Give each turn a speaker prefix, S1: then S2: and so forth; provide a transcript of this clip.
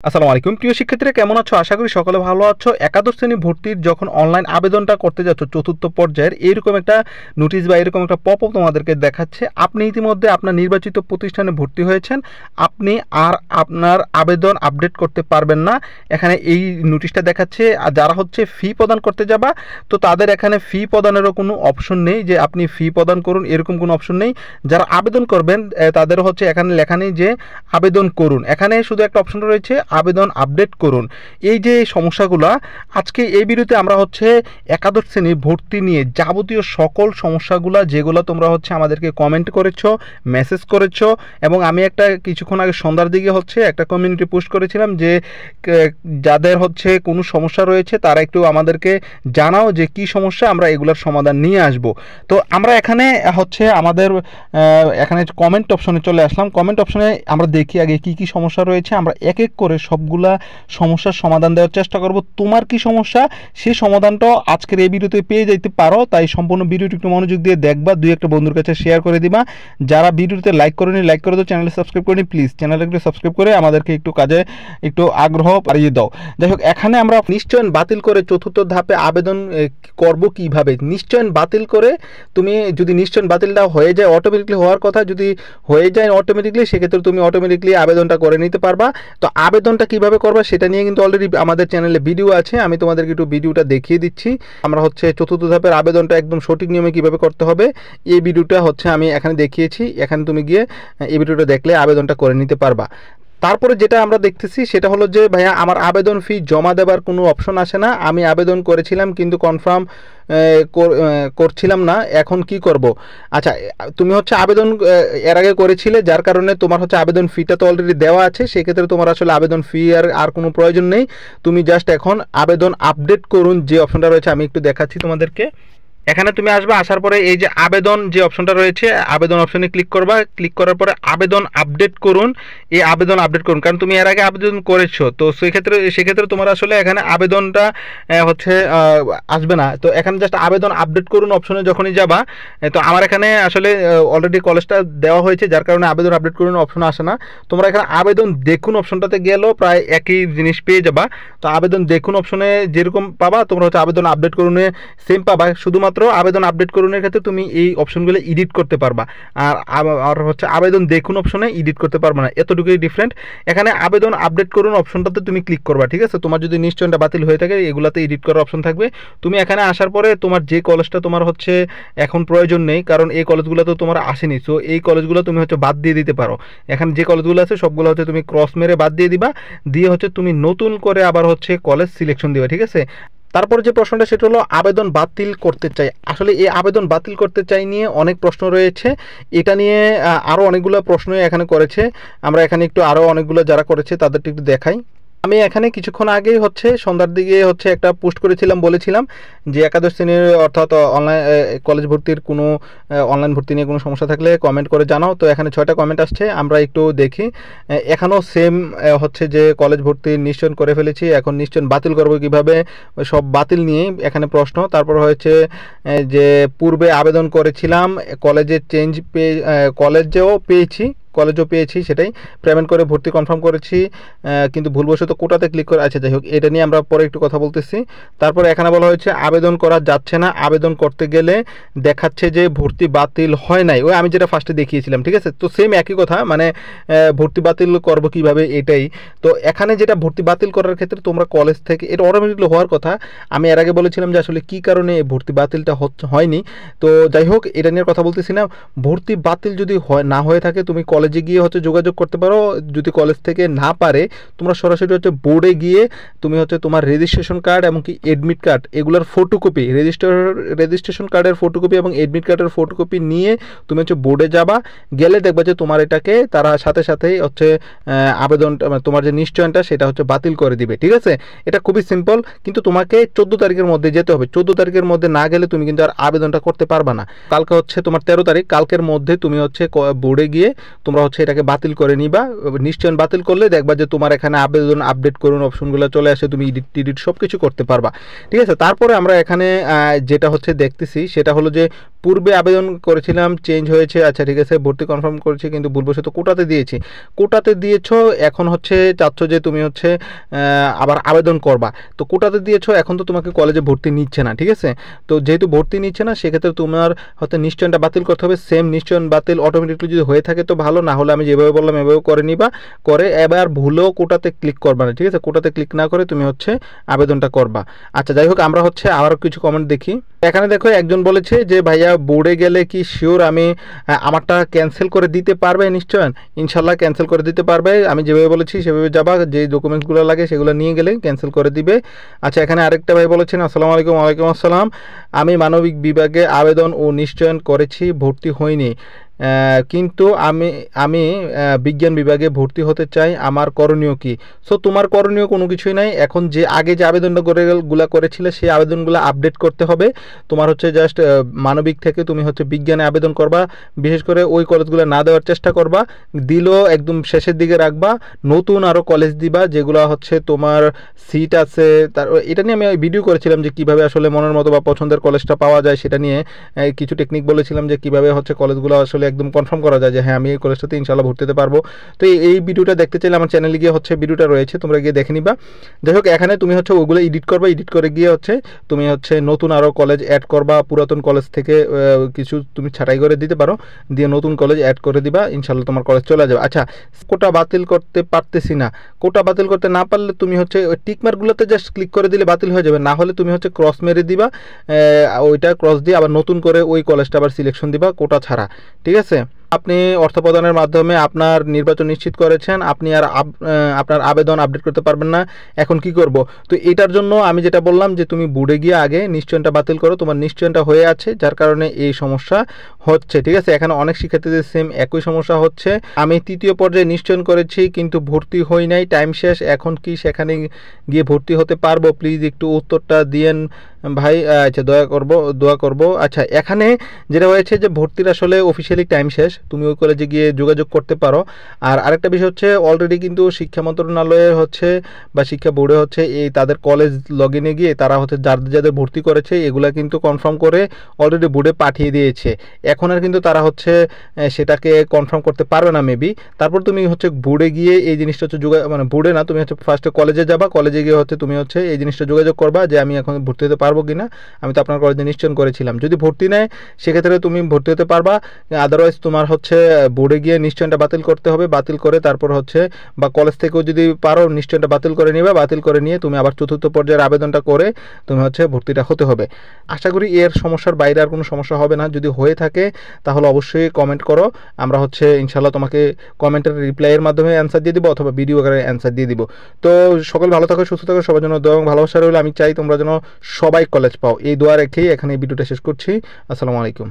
S1: আসসালামু আলাইকুম প্রিয় শিক্ষার্থীরা, কেমন আছো? আশা করি সকলে ভালো আছো। একাদশ শ্রেণী ভর্তির যখন অনলাইন আবেদনটা করতে যাচ্ছ চতুর্থ পর্যায়ের, এইরকম একটা নোটিশ বা এরকম একটা পপ আপ তোমাদেরকে দেখাচ্ছে। আপনি ইতিমধ্যে আপনার নির্বাচিত প্রতিষ্ঠানে ভর্তি হয়েছেন, আপনি আর আপনার আবেদন আপডেট করতে পারবেন না। এখানে এই নোটিশটা দেখাচ্ছে। আর যারা হচ্ছে ফি প্রদান করতে যাবা, তো তাদের এখানে ফি প্রদানেরও কোনো অপশন নেই যে আপনি ফি প্রদান করুন, এরকম কোনো অপশন নেই। যারা আবেদন করবেন তাদের হচ্ছে এখানে লেখা নেই যে আবেদন করুন, এখানে শুধু একটা অপশন রয়েছে আবেদন আপডেট করুন। এই যে সমস্যাগুলো আজকে এই ভিডিওতে আমরা হচ্ছে একাদশ শ্রেণীর ভর্তি নিয়ে যাবতীয় সকল সমস্যাগুলো যেগুলো তোমরা হচ্ছে আমাদেরকে কমেন্ট করেছো, মেসেজ করেছো, এবং আমি একটা কিছুক্ষণ আগে সন্ধ্যার দিকে হচ্ছে একটা কমিউনিটি পোস্ট করেছিলাম যে যাদের হচ্ছে কোনো সমস্যা রয়েছে তারা একটু আমাদেরকে জানাও যে কি সমস্যা, আমরা এগুলোর সমাধান নিয়ে আসব। তো আমরা এখানে হচ্ছে আমাদের এখানে কমেন্ট অপশনে চলে আসলাম। কমেন্ট অপশনে আমরা দেখি আগে কি কি সমস্যা রয়েছে, আমরা এক এক করে সবগুলা সমস্যার সমাধান দেওয়ার চেষ্টা করব। তোমার কি সমস্যা সেই সমাধানটাও আজকের এই ভিডিওতে পেয়ে যাইতে পারো, তাই সম্পূর্ণ ভিডিওটি একটু মনোযোগ দিয়ে দেখবা, দুই একটা বন্ধুর কাছে শেয়ার করে দিবা। যারা ভিডিওতে লাইক করেনি লাইক করে দাও, চ্যানেলে সাবস্ক্রাইব করেনি প্লিজ চ্যানেলটা একটু সাবস্ক্রাইব করে আমাদেরকে একটু কাজে একটু আগ্রহ বাড়িয়ে দাও। যাই হোক, এখানে আমরা নিশ্চয়ন বাতিল করে চতুর্থ ধাপে আবেদন করব কিভাবে। নিশ্চয়ন বাতিল করে তুমি যদি নিশ্চয়ন বাতিলটা হয়ে যায়, অটোমেটিকলি হওয়ার কথা যদি হয়ে যায় অটোমেটিকলি, সেক্ষেত্রে তুমি অটোমেটিকলি আবেদনটা করে নিতে পারবা। তো আবেদনটা কিভাবে করবা সেটা নিয়ে কিন্তু অলরেডি আমাদের চ্যানেলে ভিডিও আছে, আমি তোমাদেরকে একটু ভিডিওটা দেখিয়ে দিচ্ছি। আমরা হচ্ছে চতুর্থ ধাপের আবেদনটা একদম সঠিক নিয়মে কিভাবে করতে হবে এই ভিডিওটা হচ্ছে আমি এখানে দেখিয়েছি। এখানে তুমি গিয়ে এই ভিডিওটা দেখলে আবেদনটা করে নিতে পারবা। তারপরে যেটা আমরা দেখতেছি সেটা হলো যে ভাইয়া আমার আবেদন ফি জমা দেবার কোনো অপশন আসে না। আমি আবেদন করেছিলাম কিন্তু কনফার্ম করছিলাম না, এখন কি করব? আচ্ছা, তুমি হচ্ছে আবেদন এর আগে করেছিলে, যার কারণে তোমার হচ্ছে আবেদন ফিটা তো অলরেডি দেওয়া আছে, সেক্ষেত্রে তোমার আসলে আবেদন ফি আর কোনো প্রয়োজন নেই। তুমি জাস্ট এখন আবেদন আপডেট করুন যে অপশনটা রয়েছে, আমি একটু দেখাচ্ছি তোমাদেরকে। এখানে তুমি আসবে, আসার পরে এই যে আবেদন যে অপশনটা রয়েছে আবেদন অপশনে ক্লিক করবা। ক্লিক করার পরে আবেদন আপডেট করুন, এই আবেদন আপডেট করুন, কারণ তুমি এর আগে আবেদন করেছো, তো সেক্ষেত্রে তোমার আসলে এখানে আবেদনটা হচ্ছে আসবে না। তো এখানে জাস্ট আবেদন আপডেট করুন অপশনে যখনই যাবা, তো আমার এখানে আসলে অলরেডি কলেজটা দেওয়া হয়েছে, যার কারণে আবেদন আপডেট করুন অপশন আসে না। তোমরা এখানে আবেদন দেখুন অপশনটাতে গেলেও প্রায় একই জিনিস পেয়ে যাবা। তো আবেদন দেখুন অপশনে যেরকম পাবা তোমরা হচ্ছে আবেদন আপডেট করুনে সেম পাবা, শুধুমাত্র আবেদন আপডেট করুনের ক্ষেত্রে তুমি এই অপশনগুলো এডিট করতে পারবা, আর হচ্ছে আবেদন দেখুন অপশনে এডিট করতে পারবা না, এতটুকুই ডিফারেন্ট। এখানে আবেদন আপডেট করুন অপশনটাতে তুমি ক্লিক করবা, ঠিক আছে? তোমার যদি নিশ্চয়টা বাতিল হয়ে থাকে এগুলাতে এডিট করার অপশন থাকবে। তুমি এখানে আসার পরে তোমার যে কলেজটা তোমার হচ্ছে এখন প্রয়োজন নেই, কারণ এই কলেজগুলো তো তোমার আসেনি, সো এই কলেজগুলো তুমি হচ্ছে বাদ দিয়ে দিতে পারো। এখানে যে কলেজগুলো আছে সবগুলো হচ্ছে তুমি ক্রস মেরে বাদ দিয়ে দিবা, দিয়ে হচ্ছে তুমি নতুন করে আবার হচ্ছে কলেজ সিলেকশন দিবা, ঠিক আছে? তারপর যে প্রশ্নটা সেটা হলো আবেদন বাতিল করতে চাই। আসলে এই আবেদন বাতিল করতে চাই নিয়ে অনেক প্রশ্ন রয়েছে, এটা নিয়ে আরও অনেকগুলো প্রশ্ন এখানে করেছে। আমরা এখানে একটু আরও অনেকগুলো যারা করেছে তাদেরটা একটু দেখাই। আমি এখানে কিছুক্ষণ আগেই হচ্ছে সন্ধ্যার দিকে হচ্ছে একটা পোস্ট করেছিলাম, বলেছিলাম যে একাদশ শ্রেণীর অর্থাৎ অনলাইন কলেজ ভর্তির কোনো অনলাইন ভর্তি নিয়ে কোনো সমস্যা থাকলে কমেন্ট করে জানাও। তো এখানে 6টা কমেন্ট আসছে, আমরা একটু দেখি। এখানেও সেম হচ্ছে যে কলেজ ভর্তি নিশ্চয়ন করে ফেলেছি, এখন নিশ্চয়ন বাতিল করবো কীভাবে, সব বাতিল নিয়েই এখানে প্রশ্ন। তারপর হয়েছে যে পূর্বে আবেদন করেছিলাম কলেজে কলেজেও পেয়েছি, সেটাই পেমেন্ট করে ভর্তি কনফার্ম করেছি, কিন্তু ভুলবশত কোটাতে ক্লিক করে। আচ্ছা, যাই হোক, এটা নিয়ে আমরা পরে একটু কথা বলতেছি। তারপরে এখানে বলা হয়েছে আবেদন করা যাচ্ছে না, আবেদন করতে গেলে দেখাচ্ছে যে ভর্তি বাতিল হয় নাই, ওই আমি যেটা ফার্স্টে দেখিয়েছিলাম, ঠিক আছে? তো সেম একই কথা, মানে ভর্তি বাতিল করব কিভাবে এটাই। তো এখানে যেটা ভর্তি বাতিল করার ক্ষেত্রে তোমরা কলেজ থেকে এটা অটোমেটিকলি হওয়ার কথা। আমি এর আগে বলেছিলাম যে আসলে কী কারণে ভর্তি বাতিলটা হয়নি। তো যাই হোক, এটা নিয়ে কথা বলতেছি না। ভর্তি বাতিল যদি না হয়ে থাকে তুমি কলেজে গিয়ে হচ্ছে যোগাযোগ করতে পারো, যদি কলেজ থেকে না পারে তোমরা সরাসরি হচ্ছে বোর্ডে গিয়ে তুমি হচ্ছে তোমার রেজিস্ট্রেশন কার্ড এবং কি এডমিট কার্ড এগুলোর ফটোকপি, রেজিস্ট্রেশন কার্ডের ফটোকপি এবং এডমিট কার্ডের ফটোকপি নিয়ে তুমি হচ্ছে বোর্ডে যাবা, গেলে দেখবা যে তোমার এটাকে তারা সাথে সাথেই হচ্ছে আবেদনটা তোমার যে নিশ্চয়নটা সেটা হচ্ছে বাতিল করে দিবে, ঠিক আছে? এটা খুবই সিম্পল, কিন্তু তোমাকে 14 তারিখের মধ্যে যেতে হবে। 14 তারিখের মধ্যে না গেলে তুমি কিন্তু আর আবেদনটা করতে পারবা না। কালকে হচ্ছে তোমার 13 তারিখ, কালকের মধ্যে তুমি হচ্ছে বোর্ডে গিয়ে তোমরা হচ্ছে এটাকে বাতিল করে নিবা। নিশ্চয়ন বাতিল করলে দেখবা যে তোমার এখানে আবেদন আপডেট করুন অপশনগুলো চলে আসে, তুমি এডিট সব কিছু করতে পারবা। ঠিক আছে, তারপরে আমরা এখানে যেটা হচ্ছে দেখতেছি সেটা হলো যে পূর্বে আবেদন করেছিলাম, চেঞ্জ হয়েছে, আচ্ছা ঠিক আছে, ভর্তি কনফার্ম করেছি কিন্তু ভুলবশত কোটাতে দিয়েছি, কোটাতে দিয়েছো, এখন হচ্ছে চাচ্ছ যে তুমি হচ্ছে আবার আবেদন করবা। তো কোটাতে দিয়েছো, এখন তো তোমাকে কলেজে ভর্তি নিচ্ছে না। ঠিক আছে, তো যেহেতু ভর্তি নিচ্ছে না সেক্ষেত্রে তোমার হয়তো নিশ্চয়নটা বাতিল করতে হবে। সেম নিশ্চয়ন বাতিল অটোমেটিকলি যদি হয়ে থাকে তো ভালো, না হলে আমি যেভাবে বললাম এভাবে করে নিবা, করে এবার ভুলেও কোটাতে ক্লিক করবা না। ঠিক আছে, কোটাতে ক্লিক না করে তুমি হচ্ছে আবেদনটা করবা। আচ্ছা যাই হোক, আমরা হচ্ছে আরও কিছু কমেন্ট দেখি। এখানে দেখো একজন বলেছে যে ভাইয়া বোর্ডে গেলে কি শিওর আমি আমারটা ক্যান্সেল করে দিতে পারবে? নিশ্চয় ইনশাল্লাহ ক্যান্সেল করে দিতে পারবে, আমি যেভাবে বলেছি সেভাবে যাবা, যে ডকুমেন্টসগুলো লাগে সেগুলো নিয়ে গেলে ক্যান্সেল করে দিবে। আচ্ছা এখানে আরেকটা ভাই বলেছেন, আসসালামু আলাইকুম। ওয়ালাইকুম আসসালাম, আমি মানবিক বিভাগে আবেদন ও নিশ্চয়ন করেছি, ভর্তি হইনি, কিন্তু আমি আমি বিজ্ঞান বিভাগে ভর্তি হতে চাই, আমার করণীয় কি? সো তোমার করণীয় কোনো কিছুই নাই, এখন যে আগে যে আবেদনটা করেছিলে সেই আবেদনগুলো আপডেট করতে হবে। তোমার হচ্ছে জাস্ট মানবিক থেকে তুমি হচ্ছে বিজ্ঞানে আবেদন করবা, বিশেষ করে ওই কলেজগুলো না দেওয়ার চেষ্টা করবা, দিলেও একদম শেষের দিকে রাখবা, নতুন আরও কলেজ দিবা যেগুলো হচ্ছে তোমার সিট আছে। তার এটা নিয়ে আমি ভিডিও করেছিলাম যে কীভাবে আসলে মনের মতো বা পছন্দের কলেজটা পাওয়া যায়, সেটা নিয়ে কিছু টেকনিক বলেছিলাম যে কীভাবে হচ্ছে কলেজগুলো আসলে একদম কনফার্ম করা যায় যে হ্যাঁ আমি এই কলেজটাতে ইনশাআল্লাহ ভর্তি হতে পারবো। তো এই ভিডিওটা দেখতে চাইলে আমার চ্যানেলে গিয়ে হচ্ছে ভিডিওটা রয়েছে, তোমরা গিয়ে দেখে নিবা। যাই হোক, এখানে তুমি হচ্ছে ওগুলো এডিট করবা, এডিট করে গিয়ে হচ্ছে তুমি হচ্ছে নতুন আরও কলেজ অ্যাড করবা, পুরাতন কলেজ থেকে কিছু তুমি ছাঁটাই করে দিতে পারো, দিয়ে নতুন কলেজ অ্যাড করে দিবা, ইনশাআল্লাহ তোমার কলেজ চলে যাবে। আচ্ছা, কোটা বাতিল করতে পারতেছি না, কোটা বাতিল করতে না পারলে তুমি হচ্ছে ওই টিকমার্কগুলোতে জাস্ট ক্লিক করে দিলে বাতিল হয়ে যাবে, না হলে তুমি হচ্ছে ক্রস মেরে দিবা, ওইটা ক্রস দিয়ে আবার নতুন করে ওই কলেজটা আবার সিলেকশন দিবা কোটা ছাড়া। ঠিক আছে, আপনি অর্থ প্রদানের মাধ্যমে আপনার নির্বাচন নিশ্চিত করেছেন, আপনি আর আপনার আবেদন আপডেট করতে পারবেন না, এখন কি করব? তো এটার জন্য আমি যেটা বললাম যে তুমি বুড়ে গিয়ে আগে নিশ্চয়নটা বাতিল করো, তোমার নিশ্চয়নটা হয়ে আছে যার কারণে এই সমস্যা হচ্ছে। ঠিক আছে, এখানে অনেক শিক্ষার্থীদের সেম একই সমস্যা হচ্ছে। আমি তৃতীয় পর্যায়ে নিশ্চয়ন করেছি কিন্তু ভর্তি হই নাই, টাইম শেষ, এখন কি সেখানে গিয়ে ভর্তি হতে পারবো? প্লিজ একটু উত্তরটা দিয়েন ভাই, আচ্ছা দোয়া করব। আচ্ছা, এখানে যেটা হয়েছে যে ভর্তির আসলে অফিসিয়ালি টাইম শেষ, তুমি ওই কলেজে গিয়ে যোগাযোগ করতে পারো। আর আরেকটা বিষয় হচ্ছে অলরেডি কিন্তু শিক্ষা মন্ত্রণালয়ের হচ্ছে বা শিক্ষা বোর্ডে হচ্ছে এই তাদের কলেজ লগ ইনে গিয়ে তারা হচ্ছে যাদের ভর্তি করেছে এগুলা কিন্তু কনফার্ম করে অলরেডি বোর্ডে পাঠিয়ে দিয়েছে। এখন আর কিন্তু তারা হচ্ছে সেটাকে কনফার্ম করতে পারবে না মেবি। তারপর তুমি হচ্ছে বোর্ডে গিয়ে এই জিনিসটা হচ্ছে মানে বোর্ডে না, তুমি হচ্ছে ফার্স্টে কলেজে যাবা, কলেজে গিয়ে হচ্ছে তুমি হচ্ছে এই জিনিসটা যোগাযোগ করবা যে আমি এখন ভর্তি হতে পারবো কিনা, আমি তো আপনার কলেজে নিশ্চয়ন করেছিলাম। যদি ভর্তি নেয় সেক্ষেত্রে তুমি ভর্তি হতে পারবা, আদারওয়াইজ তোমার হচ্ছে বোর্ডে গিয়ে নিশ্চয়নটা বাতিল করতে হবে, বাতিল করে তারপর হচ্ছে বা কলেজ থেকেও যদি পারো নিশ্চয়নটা বাতিল করে নিবে, বাতিল করে নিয়ে তুমি আবার চতুর্থ পর্যায়ের আবেদনটা করে তুমি হচ্ছে ভর্তিটা হতে হবে। আশা করি এর সমস্যার বাইরে আর কোনো সমস্যা হবে না, যদি হয়ে থাকে তাহলে অবশ্যই কমেন্ট করো, আমরা হচ্ছে ইনশাল্লাহ তোমাকে কমেন্টের রিপ্লাইয়ের মাধ্যমে অ্যান্সার দিয়ে দিব অথবা ভিডিও আকারে অ্যান্সার দিয়ে দিব। তো সকল ভালো থাকো, সুস্থ থাকো, সবার জন্য দোয়া এবং ভালোবাসা রইল। আমি চাই তোমরা যেন সবাই কলেজ পাও, এই দোয়া রেখেই এখানে এই ভিডিওটা শেষ করছি। আসসালামু আলাইকুম।